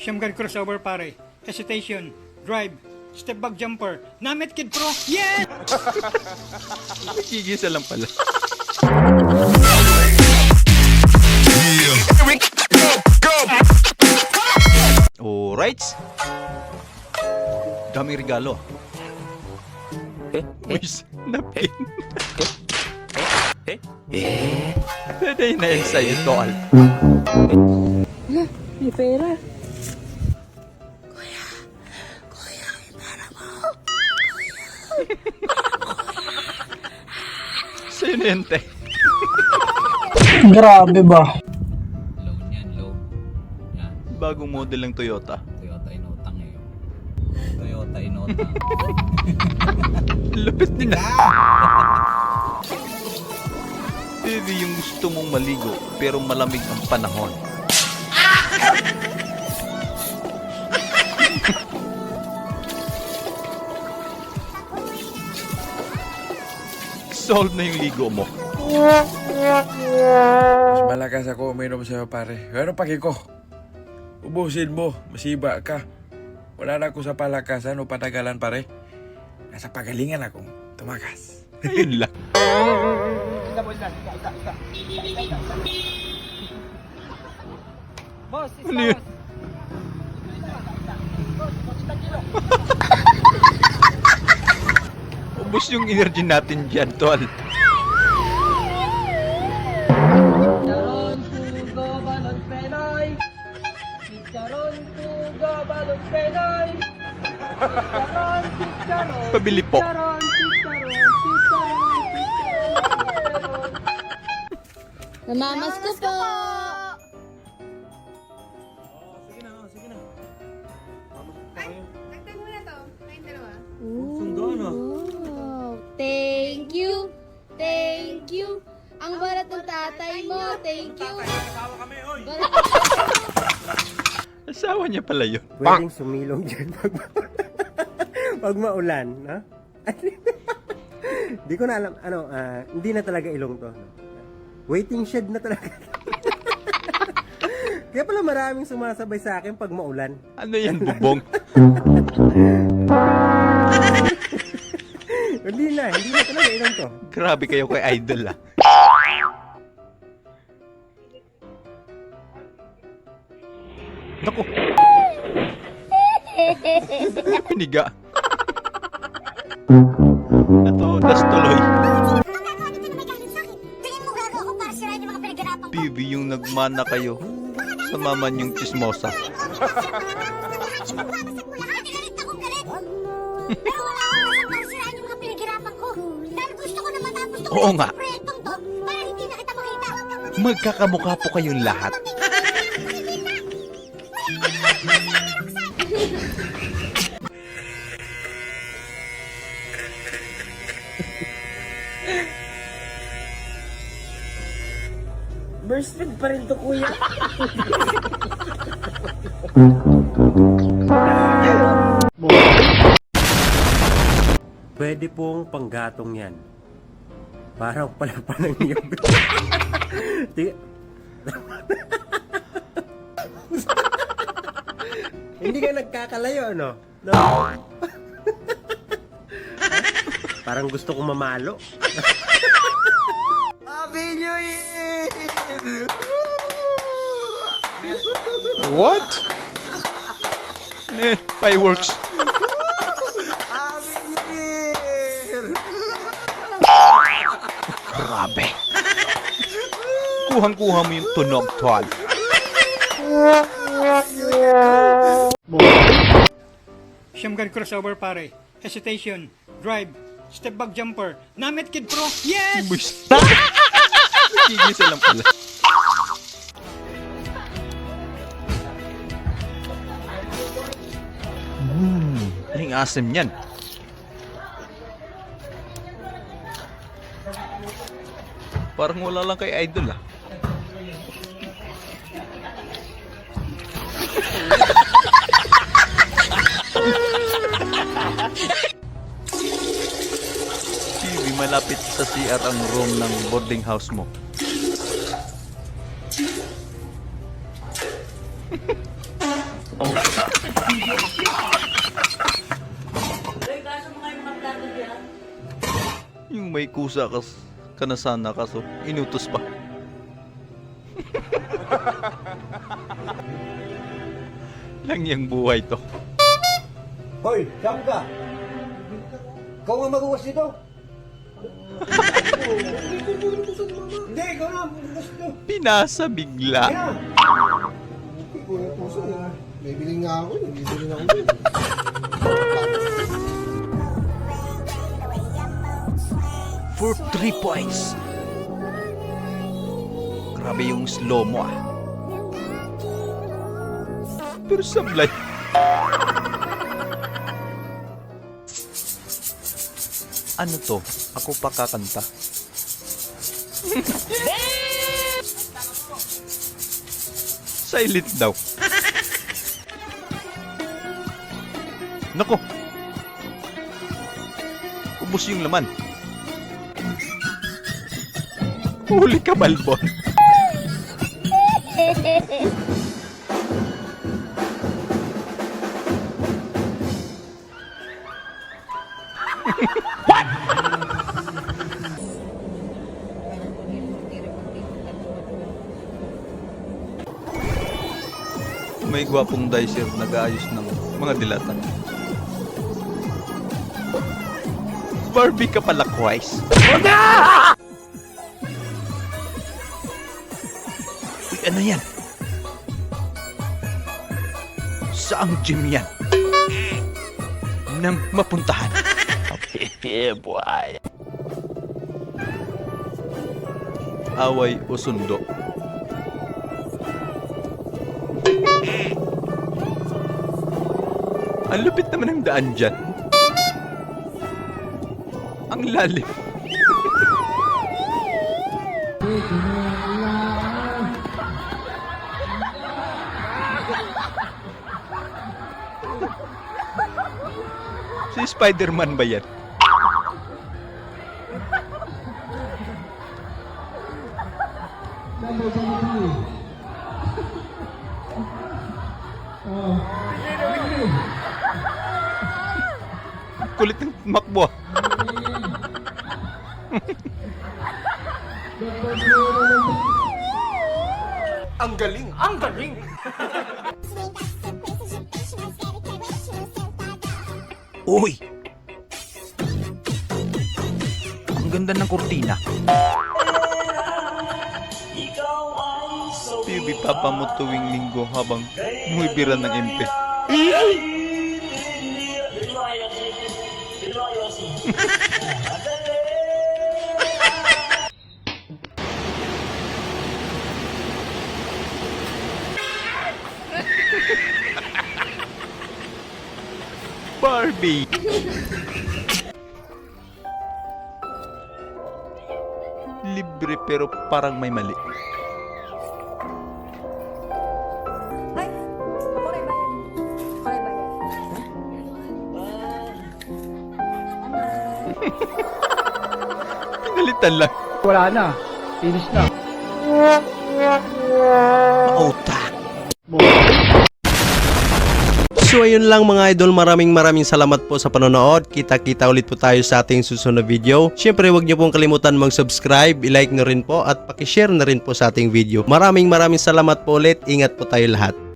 Siyam guard crossover pare. Hesitation. Drive. Step back jumper. Namit Kid Pro. Yeah! Gigisa lang pala. Alright. Daming regalo. Boys, napin. Pwede na yun sa'yo, Tol. May pera. Sa'yo na yun, te. Grabe ba? Low niyan, low. Yan, Bagong model ng Toyota. Toyota Innota ngayon. Toyota Innota. Lupit nila. Baby, yung gusto mong maligo pero malamig ang panahon. Solve na yung ligo mo. Mas malakas ako uminom sa'yo, pare. Pero ko, ubusin mo, masiba ka. Wala na ako sa palakasan o patagalan, pare. Nasa pagalingan akong tumakas. Yun lang. Boss, Ano yun? Ubus yung energy natin dyan, Tol. Chicharon, pugo, balon, penoy. Chicharon, pugo, balon, penoy. Chicharon, chicharon. Pabili po. Chicharon, chicharon, chicharon. Namamas ko po! Tagtag mo na to. Kayong dalawa. Wow! Thank you! Thank you! Ang barat ng tatay mo! Thank you! Barat Asawa niya pala yun. Pwedeng sumilong dyan pag maulan, no? Di ko na alam, hindi na talaga ilong to. No? Waiting shed na talaga. Kaya pala maraming sumasabay sa akin pag maulan. Ano yan, bubong? Hindi na talaga ilong to. Grabe kayo kay Idol, ah. Naku. Piniga. Natodas tuloy. Bibi yung nagmana kayo sa mama niyong chismosa. Oo nga. Magkakamukha po kayong lahat. Burst feed pa rin to, kuya. Pwede pong panggatong yan. Parang pala pa ng niyog. Hindi ka nagkakalayo, ano? No? Parang gusto kong mamalo. Happy New Year! What? Fireworks. Happy New Year! Grabe. Kuhang-kuha mo yung tunog, Tol. Siyam guard crossover pare. Hesitation. Drive. Step back jumper. Namit Kid Pro. Yes! Boys. Gigisa lang pala. Yung asim yan. Parang wala lang kay Idol, ah. TV, malapit sa CR ang room ng boarding house mo. May kusa ka na sana kaso inutos pa. Lang yung buhay to. Hoy, saan ka? Ikaw nga magugas dito? Hindi, ikaw na magugas dito. Pinasa bigla. Kaya. Kuya puso na. May biling nga ako. Bibili na ako dun. For 3 points. Grabe yung slow mo ah. Pero sablay. Ano to? Ako pa kakanta. Silent daw. Nako. Ubus yung laman. Huli ka, Balbon. May gwapong dicer nag-aayos ng mga dilatan. Barbie ka pala, Quais. Uy, ano yan? Saang gym yan? Nang mapuntahan. Yeah, boy. Away o sundo? Ang lupit naman ng daan dyan. Ang lalim. Si Spider-Man ba yan? Kulit ng makbo. Ang galing! Ang galing! Uy! Ang ganda ng kurtina. PUB Papa mo tuwing linggo habang muibira ng MP. Barbie! Libre pero parang may mali. Pinalitan lang. Wala na. Finish na. Otak! So ayun lang mga idol, maraming salamat po sa panonood. Kita-kita ulit po tayo sa ating susunod na video. Syempre huwag niyo pong kalimutan mag-subscribe, i-like na rin po at paki-share na rin po sa ating video. Maraming salamat po ulit. Ingat po tayo lahat.